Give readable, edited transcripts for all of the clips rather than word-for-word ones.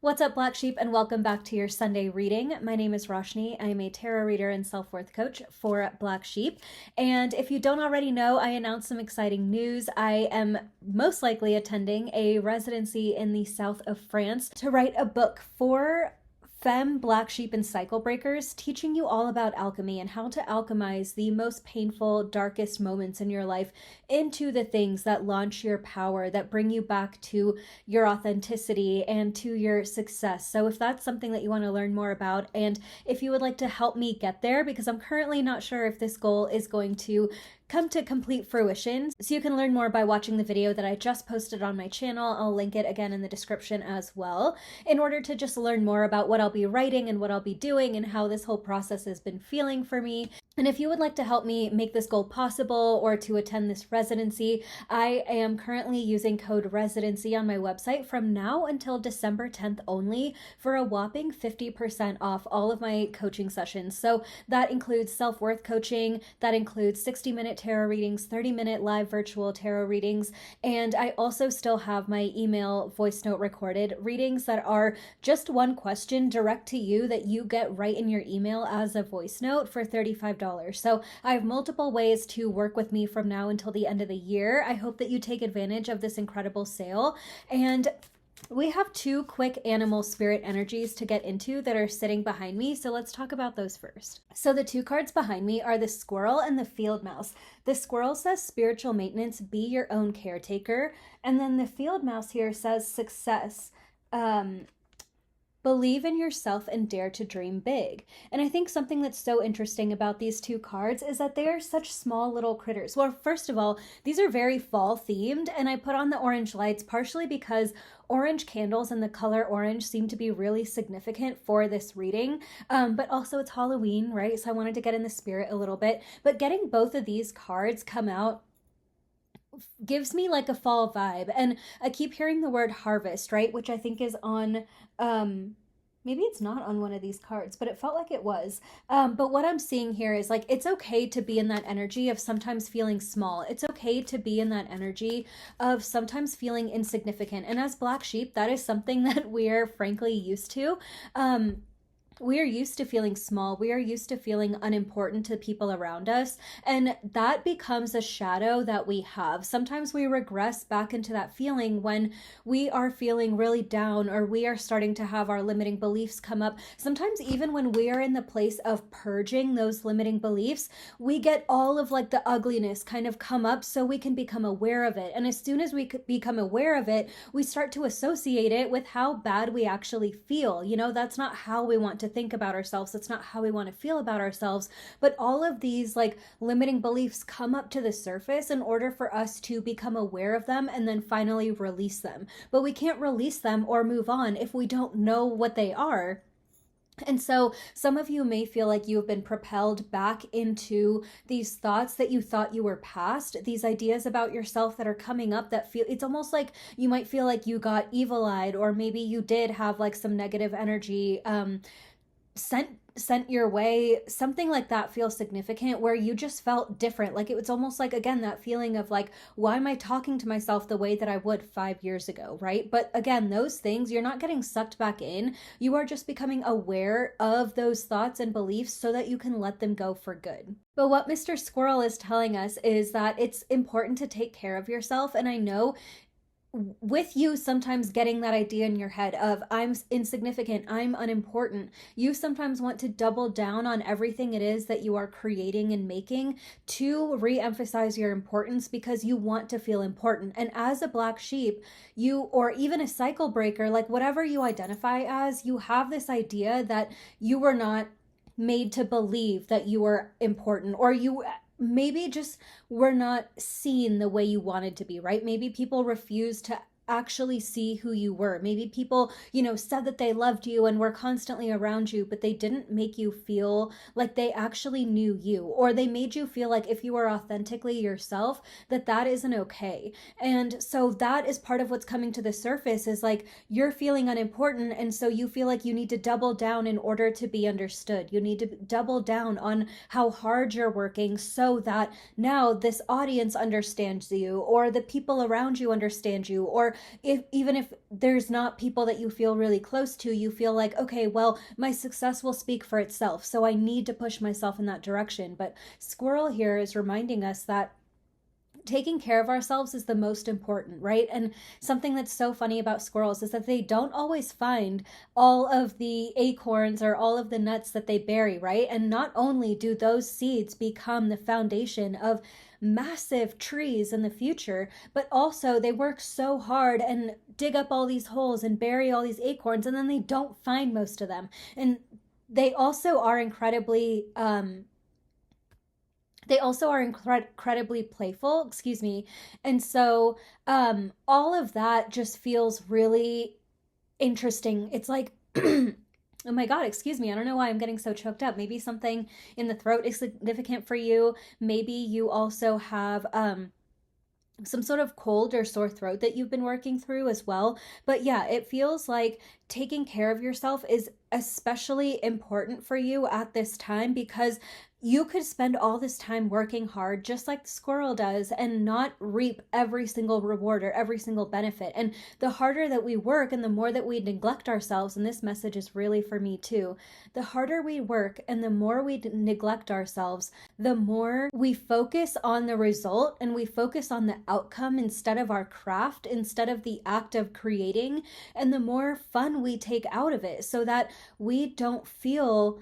What's up, Black Sheep, and welcome back to your Sunday reading. My name is Roshni. I am a tarot reader and self-worth coach for Black Sheep. And if you don't already know, I announced some exciting news. I am most likely attending a residency in the south of France to write a book for femme, black sheep, and cycle breakers, teaching you all about alchemy and how to alchemize the most painful, darkest moments in your life into the things that launch your power, that bring you back to your authenticity and to your success. So if that's something that you want to learn more about, and if you would like to help me get there, because I'm currently not sure if this goal is going to come to complete fruition. So you can learn more by watching the video that I just posted on my channel. I'll link it again in the description as well, in order to just learn more about what I'll be writing and what I'll be doing and how this whole process has been feeling for me. And if you would like to help me make this goal possible or to attend this residency, I am currently using code RESIDENCY on my website from now until December 10th only for a whopping 50% off all of my coaching sessions. So that includes self-worth coaching, that includes 60-minute tarot readings, 30-minute live virtual tarot readings, and I also still have my email voice note recorded readings that are just one question direct to you that you get right in your email as a voice note for $35. So I have multiple ways to work with me from now until the end of the year. I hope that you take advantage of this incredible sale. And we have two quick animal spirit energies to get into that are sitting behind me, so let's talk about those first. So the two cards behind me are the squirrel and the field mouse. The squirrel says spiritual maintenance, be your own caretaker, and then the field mouse here says success. Believe in yourself and dare to dream big. And I think something that's so interesting about these two cards is that they are such small little critters. Well, first of all, these are very fall themed, and I put on the orange lights partially because orange candles and the color orange seem to be really significant for this reading, but also it's Halloween, right? So I wanted to get in the spirit a little bit. But getting both of these cards come out gives me like a fall vibe. And I keep hearing the word harvest, right? Which I think is on, maybe it's not on one of these cards, but it felt like it was. But what I'm seeing here is like, it's okay to be in that energy of sometimes feeling small. It's okay to be in that energy of sometimes feeling insignificant. And as Black Sheep, that is something that we're frankly used to. We are used to feeling small. We are used to feeling unimportant to people around us. And that becomes a shadow that we have. Sometimes we regress back into that feeling when we are feeling really down or we are starting to have our limiting beliefs come up. Sometimes even when we are in the place of purging those limiting beliefs, we get all of like the ugliness kind of come up so we can become aware of it. And as soon as we become aware of it, we start to associate it with how bad we actually feel. You know, that's not how we want to think about ourselves. That's not how we want to feel about ourselves. But all of these like limiting beliefs come up to the surface in order for us to become aware of them and then finally release them. But we can't release them or move on if we don't know what they are. And so some of you may feel like you've been propelled back into these thoughts that you thought you were past, these ideas about yourself that are coming up that feel, it's almost like you might feel like you got evil-eyed, or maybe you did have like some negative energy sent your way. Something like that feels significant, where you just felt different. Like it was almost like, again, that feeling of like, why am I talking to myself the way that I would 5 years ago, right? But again, those things, you're not getting sucked back in. You are just becoming aware of those thoughts and beliefs so that you can let them go for good. But what Mr. Squirrel is telling us is that it's important to take care of yourself. And I know with you sometimes getting that idea in your head of I'm insignificant, I'm unimportant, you sometimes want to double down on everything it is that you are creating and making to re-emphasize your importance because you want to feel important. And as a Black Sheep, you, or even a cycle breaker, like whatever you identify as, you have this idea that you were not made to believe that you were important, or you maybe just were not seen the way you wanted to be, right? Maybe people refused to actually see who you were. Maybe people, said that they loved you and were constantly around you, but they didn't make you feel like they actually knew you, or they made you feel like if you were authentically yourself, that isn't okay. And so that is part of what's coming to the surface, is like you're feeling unimportant, and so you feel like you need to double down in order to be understood. You need to double down on how hard you're working so that now this audience understands you, or the people around you understand you, or if even if there's not people that you feel really close to, you feel like, okay, well, my success will speak for itself, so I need to push myself in that direction. But Squirrel here is reminding us that taking care of ourselves is the most important, right? And something that's so funny about squirrels is that they don't always find all of the acorns or all of the nuts that they bury, right? And not only do those seeds become the foundation of massive trees in the future, but also they work so hard and dig up all these holes and bury all these acorns, and then they don't find most of them. And they also are incredibly playful, excuse me. And so all of that just feels really interesting. It's like oh my god, excuse me, I don't know why I'm getting so choked up. Maybe something in the throat is significant for you. Maybe you also have some sort of cold or sore throat that you've been working through as well. But yeah, it feels like taking care of yourself is especially important for you at this time, because you could spend all this time working hard just like the squirrel does and not reap every single reward or every single benefit. And the harder that we work and the more that we neglect ourselves, and this message is really for me too, the harder we work and the more we neglect ourselves, the more we focus on the result and we focus on the outcome instead of our craft, instead of the act of creating, and the more fun we take out of it, so that we don't feel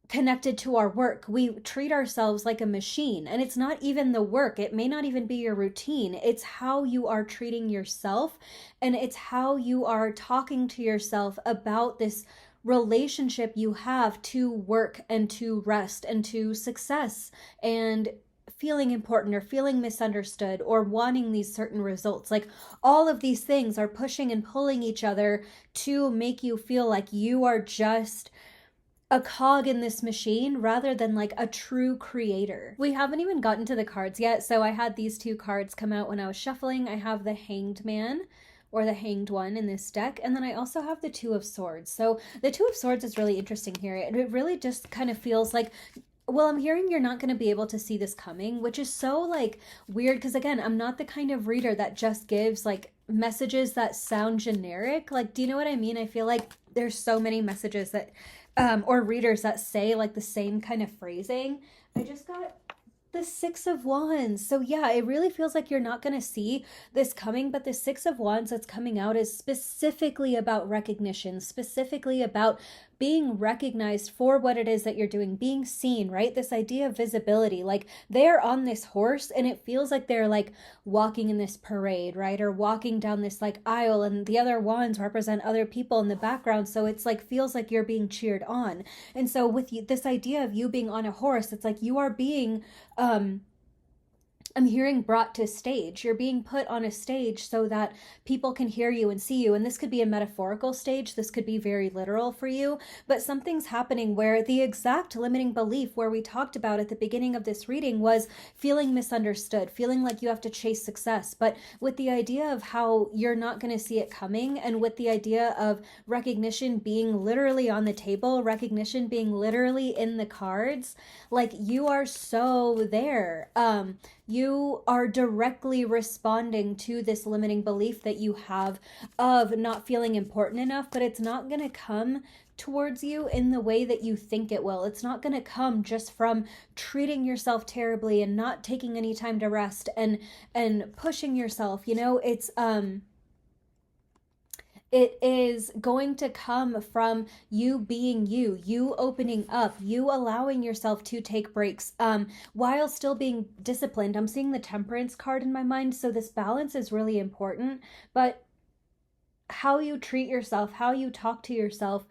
connected to our work. We treat ourselves like a machine, and it's not even the work. It may not even be your routine. It's how you are treating yourself, and it's how you are talking to yourself about this relationship you have to work and to rest and to success and feeling important or feeling misunderstood or wanting these certain results. Like, all of these things are pushing and pulling each other to make you feel like you are just a cog in this machine rather than like a true creator. We haven't even gotten to the cards yet, so I had these two cards come out when I was shuffling. I have the Hanged Man, or the Hanged One, in this deck, and then I also have the Two of Swords. So the Two of Swords is really interesting here. It really just kind of feels like, well, I'm hearing you're not going to be able to see this coming, which is so like weird, because again, I'm not the kind of reader that just gives like messages that sound generic. Like, do you know what I mean? I feel like there's so many messages that or readers that say like the same kind of phrasing. I just got the Six of Wands. So yeah, it really feels like you're not going to see this coming, but the Six of Wands that's coming out is specifically about recognition, specifically about being recognized for what it is that you're doing, being seen, right? This idea of visibility, like they're on this horse and it feels like they're like walking in this parade, right? Or walking down this like aisle, and the other wands represent other people in the background. So it's like, feels like you're being cheered on. And so with you, this idea of you being on a horse, it's like you are being, I'm hearing brought to stage. You're being put on a stage so that people can hear you and see you. And this could be a metaphorical stage. This could be very literal for you. But something's happening where the exact limiting belief where we talked about at the beginning of this reading was feeling misunderstood, feeling like you have to chase success. But with the idea of how you're not going to see it coming, and with the idea of recognition being literally on the table, recognition being literally in the cards, like you are so there. You are directly responding to this limiting belief that you have of not feeling important enough, but it's not going to come towards you in the way that you think it will. It's not going to come just from treating yourself terribly and not taking any time to rest and pushing yourself. You know, it is going to come from you being you opening up, you allowing yourself to take breaks, while still being disciplined. I'm seeing the Temperance card in my mind, so this balance is really important. But how you treat yourself, how you talk to yourself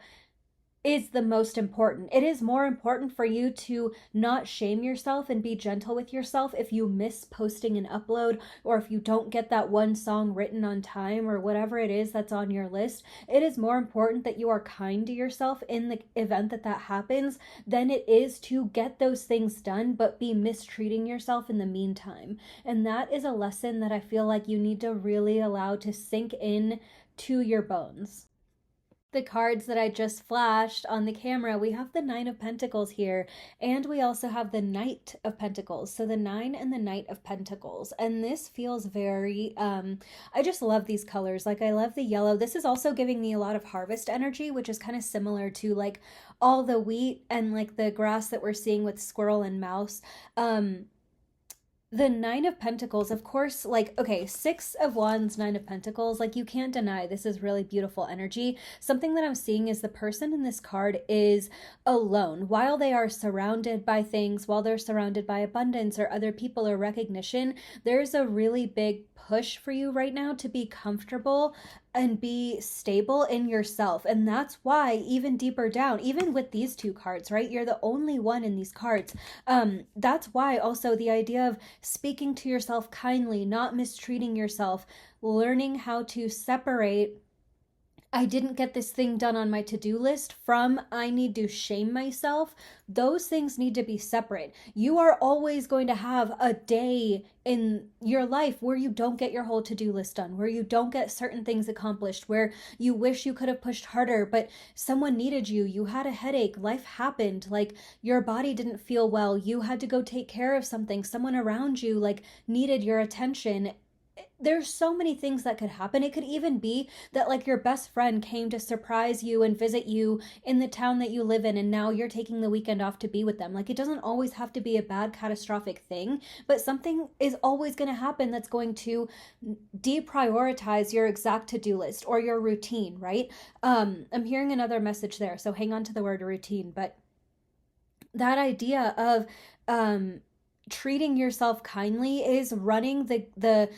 is the most important. It is more important for you to not shame yourself and be gentle with yourself if you miss posting an upload, or if you don't get that one song written on time, or whatever it is that's on your list. It is more important that you are kind to yourself in the event that that happens than it is to get those things done but be mistreating yourself in the meantime. And that is a lesson that I feel like you need to really allow to sink in to your bones. The cards that I just flashed on the camera, we have the Nine of Pentacles here, and we also have the Knight of Pentacles. So the Nine and the Knight of Pentacles. And this feels very, I just love these colors. Like, I love the yellow. This is also giving me a lot of harvest energy, which is kind of similar to like all the wheat and like the grass that we're seeing with squirrel and mouse. The Nine of Pentacles, of course, like, okay, Six of Wands, Nine of Pentacles, like, you can't deny this is really beautiful energy. Something that I'm seeing is the person in this card is alone. While they are surrounded by things, while they're surrounded by abundance or other people or recognition, there's a really big push for you right now to be comfortable and be stable in yourself. And that's why, even deeper down, even with these two cards, right? You're the only one in these cards. That's why also the idea of speaking to yourself kindly, not mistreating yourself, learning how to separate I didn't get this thing done on my to-do list from I need to shame myself. Those things need to be separate. You are always going to have a day in your life where you don't get your whole to-do list done, where you don't get certain things accomplished, where you wish you could have pushed harder, but someone needed you. You had a headache, life happened, like your body didn't feel well, you had to go take care of something, someone around you like needed your attention. There's so many things that could happen. It could even be that like your best friend came to surprise you and visit you in the town that you live in, and now you're taking the weekend off to be with them. Like, it doesn't always have to be a bad catastrophic thing, but something is always going to happen that's going to deprioritize your exact to-do list or your routine, right? I'm hearing another message there, so hang on to the word routine. But that idea of treating yourself kindly is running the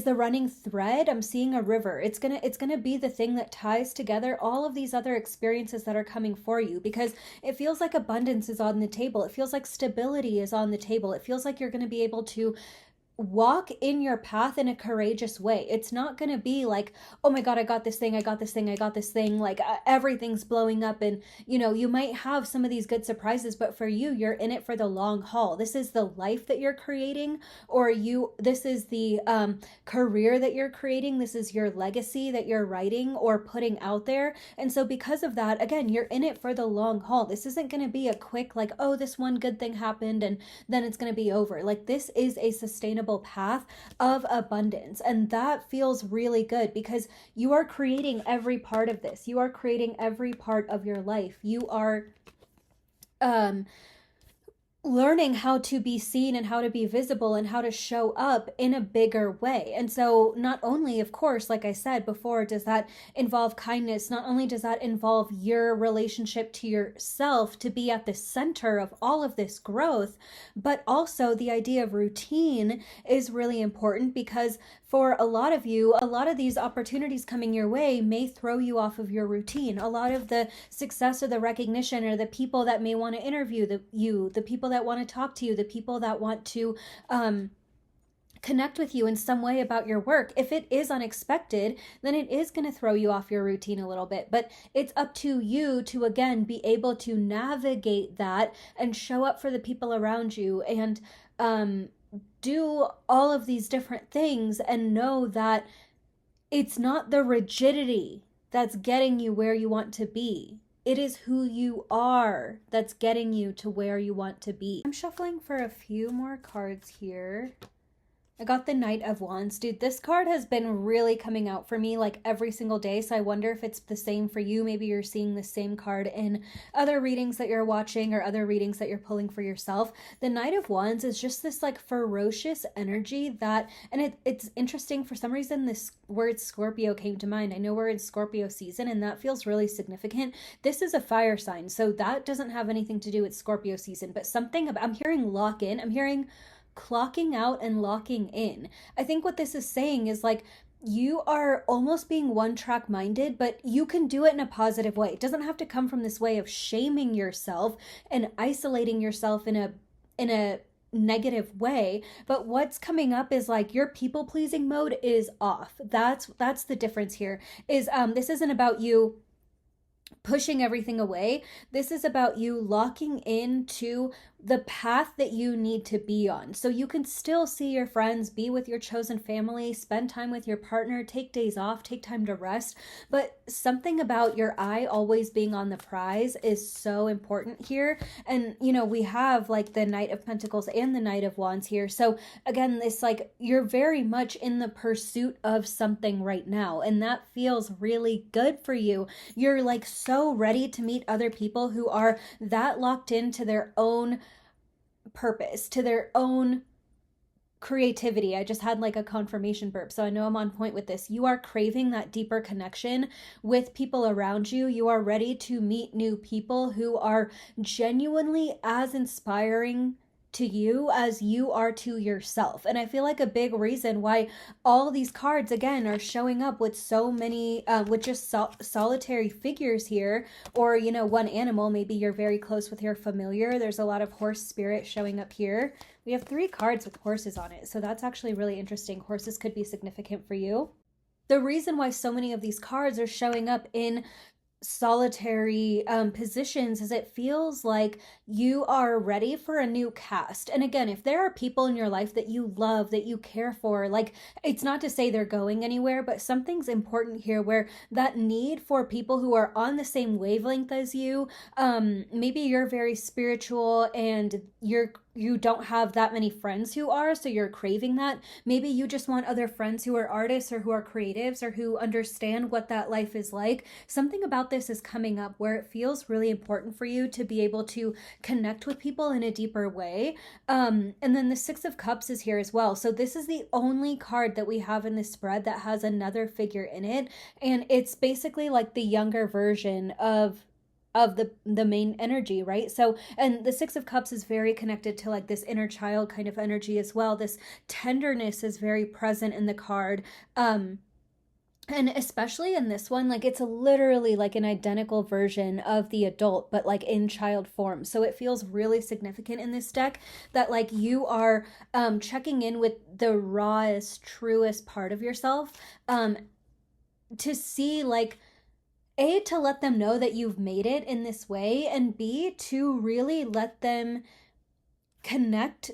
running thread. I'm seeing a river. It's gonna be the thing that ties together all of these other experiences that are coming for you, because it feels like abundance is on the table. It feels like stability is on the table. It feels like you're going to be able to walk in your path in a courageous way. It's not going to be like, oh my God, I got this thing, I got this thing, I got this thing, like everything's blowing up. And, you know, you might have some of these good surprises, but for you, you're in it for the long haul. This is the life that you're creating, or this is the career that you're creating. This is your legacy that you're writing or putting out there. And so because of that, again, you're in it for the long haul. This isn't going to be a quick, like, oh, this one good thing happened and then it's going to be over. Like, this is a sustainable path of abundance, and that feels really good because you are creating every part of this. You are creating every part of your life. You are learning how to be seen and how to be visible and how to show up in a bigger way. And so not only, of course, like I said before, does that involve kindness, not only does that involve your relationship to yourself to be at the center of all of this growth, but also the idea of routine is really important, because for a lot of you, a lot of these opportunities coming your way may throw you off of your routine. A lot of the success or the recognition or the people that may want to interview the people that want to talk to you, the people that want to connect with you in some way about your work, if it is unexpected, then it is going to throw you off your routine a little bit. But it's up to you to, again, be able to navigate that and show up for the people around you, and do all of these different things, and know that it's not the rigidity that's getting you where you want to be. It is who you are that's getting you to where you want to be. I'm shuffling for a few more cards here. I got the Knight of Wands. Dude, this card has been really coming out for me like every single day, so I wonder if it's the same for you. Maybe you're seeing the same card in other readings that you're watching or other readings that you're pulling for yourself. The Knight of Wands is just this like ferocious energy that, and it's interesting, for some reason this word Scorpio came to mind. I know we're in Scorpio season and that feels really significant. This is a fire sign, so that doesn't have anything to do with Scorpio season, but something about, I'm hearing lock in, I'm hearing clocking out and locking in. I think what this is saying is like, you are almost being one track minded, but you can do it in a positive way. It doesn't have to come from this way of shaming yourself and isolating yourself in a negative way. But what's coming up is like your people pleasing mode is off. That's the difference here. Is this isn't about you pushing everything away. This is about you locking into the path that you need to be on. So you can still see your friends, be with your chosen family, spend time with your partner, take days off, take time to rest. But something about your eye always being on the prize is so important here. And, we have like the Knight of Pentacles and the Knight of Wands here. So again, it's like you're very much in the pursuit of something right now. And that feels really good for you. You're like so ready to meet other people who are that locked into their own purpose, to their own creativity. I just had like a confirmation burp, so I know I'm on point with this. You are craving that deeper connection with people around you. You are ready to meet new people who are genuinely as inspiring to you as you are to yourself. And I feel like a big reason why all these cards again are showing up with so many with just solitary figures here, or one animal. Maybe you're very close with your familiar. There's a lot of horse spirit showing up here. We have 3 cards with horses on it, so that's actually really interesting. Horses could be significant for you. The reason why so many of these cards are showing up in solitary positions is it feels like you are ready for a new cast. And again, if there are people in your life that you love, that you care for, like, it's not to say they're going anywhere, but something's important here where that need for people who are on the same wavelength as you, maybe you're very spiritual and you don't have that many friends who are, so you're craving that. Maybe you just want other friends who are artists or who are creatives or who understand what that life is like. Something about this is coming up where it feels really important for you to be able to connect with people in a deeper way. And then the 6 of Cups is here as well. So this is the only card that we have in this spread that has another figure in it. And it's basically like the younger version of the main energy, right? So, and the 6 of Cups is very connected to like this inner child kind of energy as well. This tenderness is very present in the card. And especially in this one, like it's literally like an identical version of the adult, but like in child form. So it feels really significant in this deck that like you are checking in with the rawest, truest part of yourself, to see like, A, to let them know that you've made it in this way, and B, to really let them connect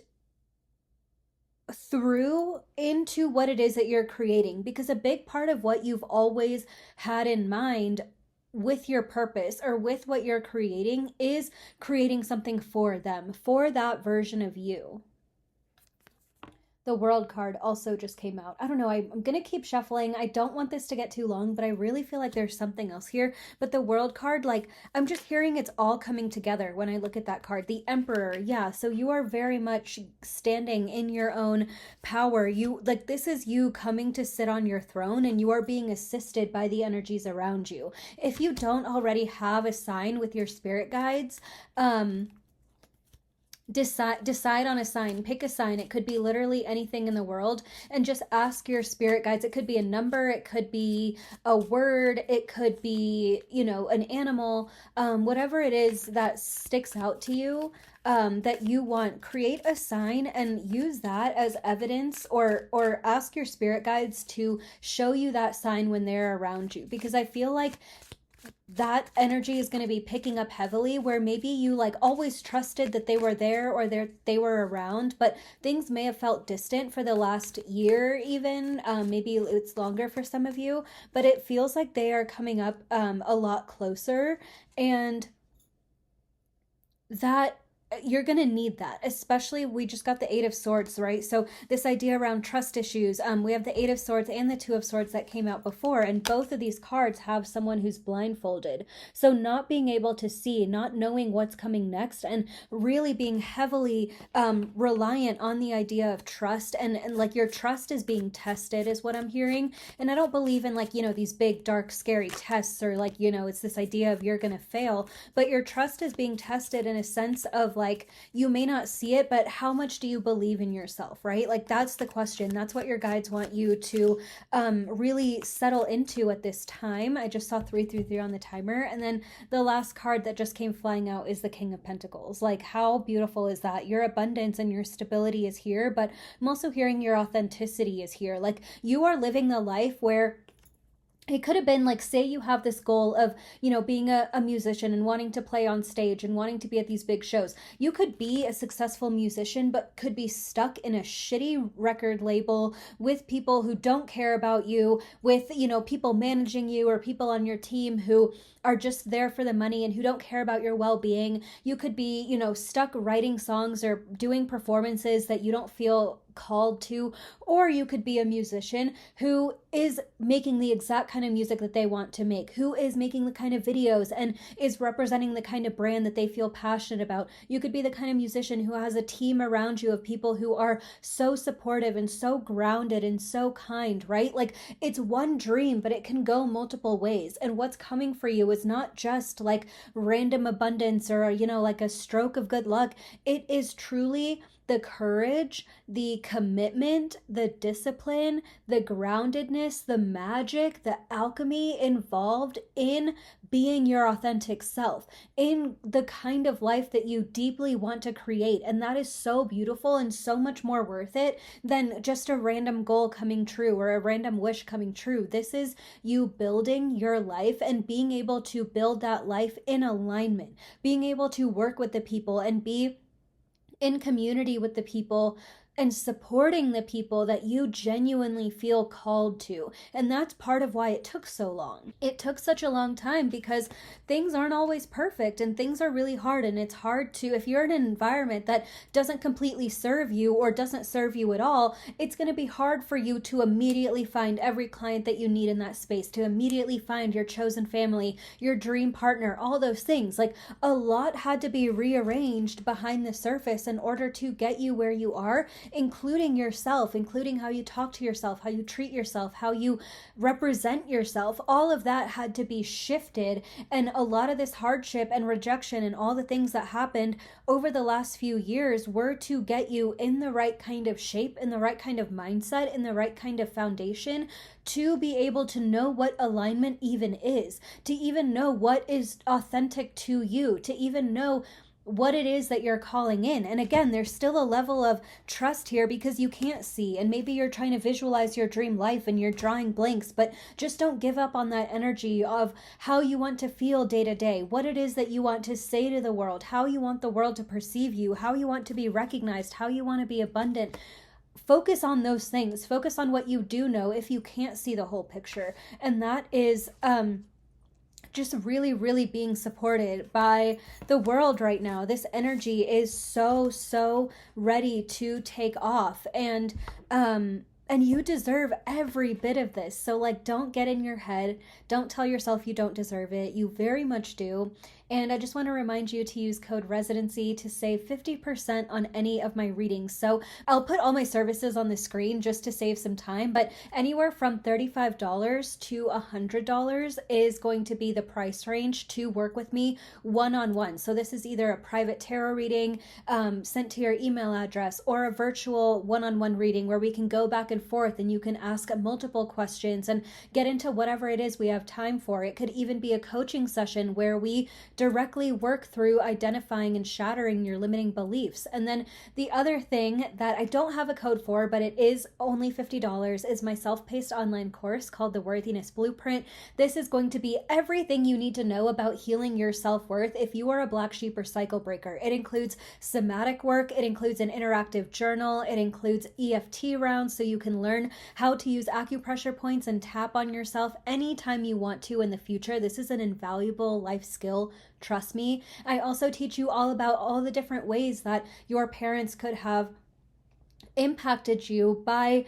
through into what it is that you're creating. Because a big part of what you've always had in mind with your purpose or with what you're creating is creating something for them, for that version of you. The World card also just came out. I don't know, I'm going to keep shuffling. I don't want this to get too long, but I really feel like there's something else here. But the World card, like, I'm just hearing it's all coming together when I look at that card. The Emperor, yeah, so you are very much standing in your own power. You, like, this is you coming to sit on your throne, and you are being assisted by the energies around you. If you don't already have a sign with your spirit guides, decide on a sign. Pick a sign. It could be literally anything in the world, and just ask your spirit guides. It could be a number, it could be a word, it could be an animal, whatever it is that sticks out to you, that you want. Create a sign and use that as evidence, or ask your spirit guides to show you that sign when they're around you, because I feel like that energy is going to be picking up heavily, where maybe you like always trusted that they were there, or they were around, but things may have felt distant for the last year even. Maybe it's longer for some of you, but it feels like they are coming up a lot closer, and that you're going to need that. Especially, we just got the 8 of Swords, right? So this idea around trust issues, we have the 8 of Swords and the 2 of Swords that came out before, and both of these cards have someone who's blindfolded. So not being able to see, not knowing what's coming next, and really being heavily reliant on the idea of trust, and like your trust is being tested is what I'm hearing. And I don't believe in like, these big dark scary tests, or like, it's this idea of you're gonna fail, but your trust is being tested in a sense of like, you may not see it, but how much do you believe in yourself, right? Like, that's the question. That's what your guides want you to really settle into at this time. I just saw 333 on the timer. And then the last card that just came flying out is the King of Pentacles. Like, how beautiful is that? Your abundance and your stability is here, but I'm also hearing your authenticity is here. Like, you are living the life where It could have been like, say you have this goal of, being a musician and wanting to play on stage and wanting to be at these big shows. You could be a successful musician, but could be stuck in a shitty record label with people who don't care about you, with, people managing you or people on your team who are just there for the money and who don't care about your well-being. You could be, stuck writing songs or doing performances that you don't feel called to, or you could be a musician who is making the exact kind of music that they want to make, who is making the kind of videos and is representing the kind of brand that they feel passionate about. You could be the kind of musician who has a team around you of people who are so supportive and so grounded and so kind, right? Like, it's one dream, but it can go multiple ways. And what's coming for you is not just like random abundance or, like a stroke of good luck. It is truly the courage, the commitment, the discipline, the groundedness, the magic, the alchemy involved in being your authentic self, in the kind of life that you deeply want to create. And that is so beautiful and so much more worth it than just a random goal coming true or a random wish coming true. This is you building your life and being able to build that life in alignment, being able to work with the people and be in community with the people and supporting the people that you genuinely feel called to. And that's part of why it took so long. It took such a long time because things aren't always perfect and things are really hard. And it's hard to, if you're in an environment that doesn't completely serve you or doesn't serve you at all, it's going to be hard for you to immediately find every client that you need in that space, to immediately find your chosen family, your dream partner, all those things. Like, a lot had to be rearranged behind the surface in order to get you where you are, including yourself, including how you talk to yourself, how you treat yourself, how you represent yourself. All of that had to be shifted. And a lot of this hardship and rejection and all the things that happened over the last few years were to get you in the right kind of shape, in the right kind of mindset, in the right kind of foundation to be able to know what alignment even is, to even know what is authentic to you, to even know what it is that you're calling in. And again, there's still a level of trust here because you can't see, and maybe you're trying to visualize your dream life and you're drawing blanks, but just don't give up on that energy of how you want to feel day to day, what it is that you want to say to the world, how you want the world to perceive you, how you want to be recognized, how you want to be abundant. Focus on those things. Focus on what you do know if you can't see the whole picture. And that is just really, really being supported by the world right now. This energy is so ready to take off, and you deserve every bit of this. So like, don't get in your head. Don't tell yourself you don't deserve it. You very much do. And I just want to remind you to use code RESIDENCY to save 50% on any of my readings. So I'll put all my services on the screen just to save some time, but anywhere from $35 to $100 is going to be the price range to work with me one-on-one. So this is either a private tarot reading sent to your email address, or a virtual one-on-one reading where we can go back and forth and you can ask multiple questions and get into whatever it is we have time for. It could even be a coaching session where we directly work through identifying and shattering your limiting beliefs. And then the other thing that I don't have a code for, but it is only $50, is my self-paced online course called The Worthiness Blueprint. This is going to be everything you need to know about healing your self-worth if you are a black sheep or cycle breaker. It includes somatic work, it includes an interactive journal, it includes EFT rounds so you can learn how to use acupressure points and tap on yourself anytime you want to in the future. This is an invaluable life skill. Trust me. I also teach you all about all the different ways that your parents could have impacted you by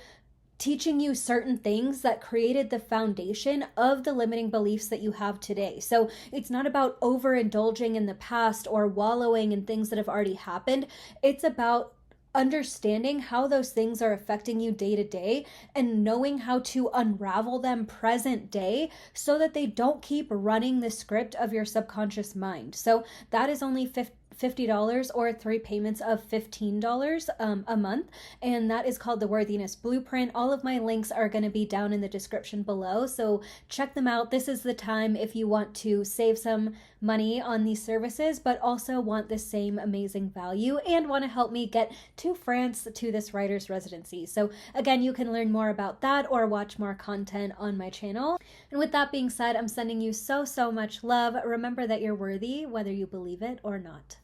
teaching you certain things that created the foundation of the limiting beliefs that you have today. So it's not about overindulging in the past or wallowing in things that have already happened. It's about understanding how those things are affecting you day to day and knowing how to unravel them present day so that they don't keep running the script of your subconscious mind. So that is only $50 or 3 payments of $15 a month, and that is called The Worthiness Blueprint. All of my links are going to be down in the description below, so check them out. This is the time if you want to save some money on these services, but also want the same amazing value and want to help me get to France to this writer's residency. So again, you can learn more about that or watch more content on my channel. And with that being said, I'm sending you so much love. Remember that you're worthy, whether you believe it or not.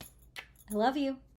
I love you.